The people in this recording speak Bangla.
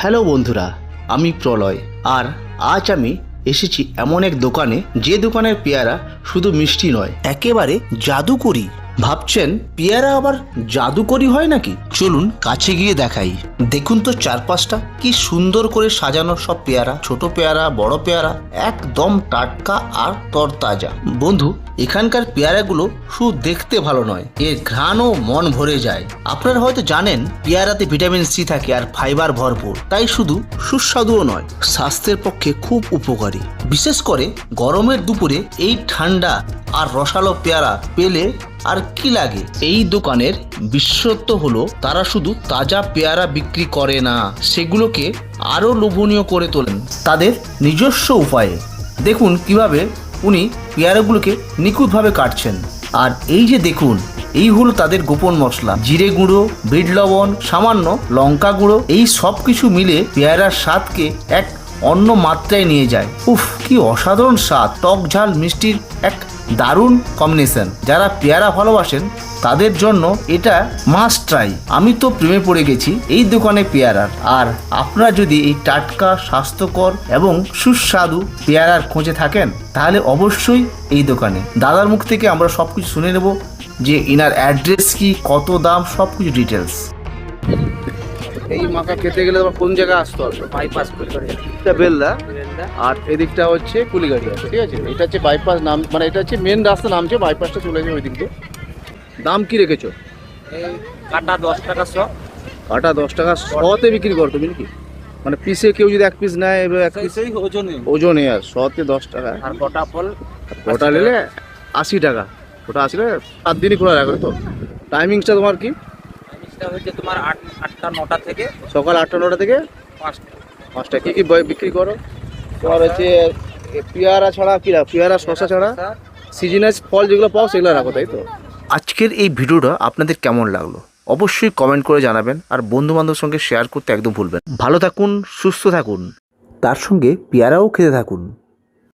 হ্যালো বন্ধুরা, আমি প্রলয়। আর আজ আমি এসেছি এমন এক দোকানে, যে দোকানের পেয়ারা শুধু মিষ্টি নয়, একেবারে জাদুকরি। ভাবছেন পেয়ারা আবার জাদুকরি হয় নাকি? চলুন কাছে গিয়ে দেখাই। দেখুন তো চারপাশটা কি সুন্দর করে সাজানো, সব পেয়ারা, ছোট পেয়ারা, বড় পেয়ারা, একদম টাটকা আর তরতাজা। বন্ধু, এখানকার পেয়ারাগুলো শুধু দেখতে ভালো নয়, এর ঘ্রাণও মন ভরে যায়। আপনারা হয়তো জানেন পেয়ারাতে ভিটামিন সি থাকে আর ফাইবার ভরপুর, তাই শুধু সুস্বাদুও নয়, স্বাস্থ্যের পক্ষে খুব উপকারী। বিশেষ করে গরমের দুপুরে এই ঠান্ডা আর রসালো পেয়ারা পেলে আর কি লাগে। এই দোকানের বিশেষত্ব হলো তারা শুধু তাজা পেয়ারা বিক্রি করে না, সেগুলোকে আরও লোভনীয় করে তোলেন তাদের নিজস্ব উপায়ে। দেখুন কিভাবে উনি পেয়ারাগুলোকে নিখুঁতভাবে কাটছেন। আর এই যে দেখুন, এই হলো তাদের গোপন মশলা, জিরে গুঁড়ো, বিট লবণ, সামান্য লঙ্কা গুঁড়ো। এই সব কিছু মিলে পেয়ারার স্বাদকে এক অন্য মাত্রায় নিয়ে যায়। উফ, কি অসাধারণ স্বাদ! টক ঝাল মিষ্টির এক দারুণ কম্বিনেশন। যারা পেয়ারা ভালোবাসেন তাদের জন্য এটা মাস্ট ট্রাই। আমি তো প্রেমে পড়ে গেছি এই দোকানে পেয়ারার। আর আপনারা যদি এই টাটকা, স্বাস্থ্যকর এবং সুস্বাদু পেয়ারার খোঁজে থাকেন, তাহলে অবশ্যই এই দোকানে। দাদার মুখ থেকে আমরা সব কিছু শুনে নেব, যে ইনার অ্যাড্রেস কি, কত দাম, সব কিছু ডিটেলস। এই মাখা খেতে গেলে তোমার কোন জায়গায় আসতে হবে? বাইপাস কুলিগাড়িয়া। এটা বেলদা, আর এদিকটা হচ্ছে কুলিগাড়িয়া, ঠিক আছে? এটা হচ্ছে বাইপাস নাম, মানে এটা হচ্ছে মেন রাস্তা নামছে, বাইপাসটা চলে যাবে ওই দিক দিয়ে। দাম কি রেখেছো? এই কাটা 10 টাকা শ। কাটা 10 টাকা শতে বিক্রি করো তুমি নাকি? মানে পিসে কেউ যদি এক পিস নেয়, এবার এক পিস সেই ওজনে। ওজনে, আর শতে 10 টাকা। আর গোটা ফল ওটা নিলে 80 টাকা। ওটা আসলে 7 দিনই খোলা রাখবে তো। টাইমিংসটা তোমার কি? জিনিসটা হচ্ছে তোমার 8টা 9টা থেকে সকাল 8টা 9টা থেকে 5টা। 5টা। কি কি বিক্রি করো? তোমার হচ্ছে পেয়ারা ছাড়া কি রাখো? পেয়ারা, শসা ছাড়া সিজনাল ফল যেগুলো পাও সেগুলো রাখো, তাই তো? আজকের এই ভিডিওটা আপনাদের কেমন লাগলো অবশ্যই কমেন্ট করে জানাবেন, আর বন্ধু বান্ধবের সঙ্গে শেয়ার করতে একদম ভুলবেন। ভালো থাকুন, সুস্থ থাকুন, তার সঙ্গে পেয়ারাও খেতে থাকুন।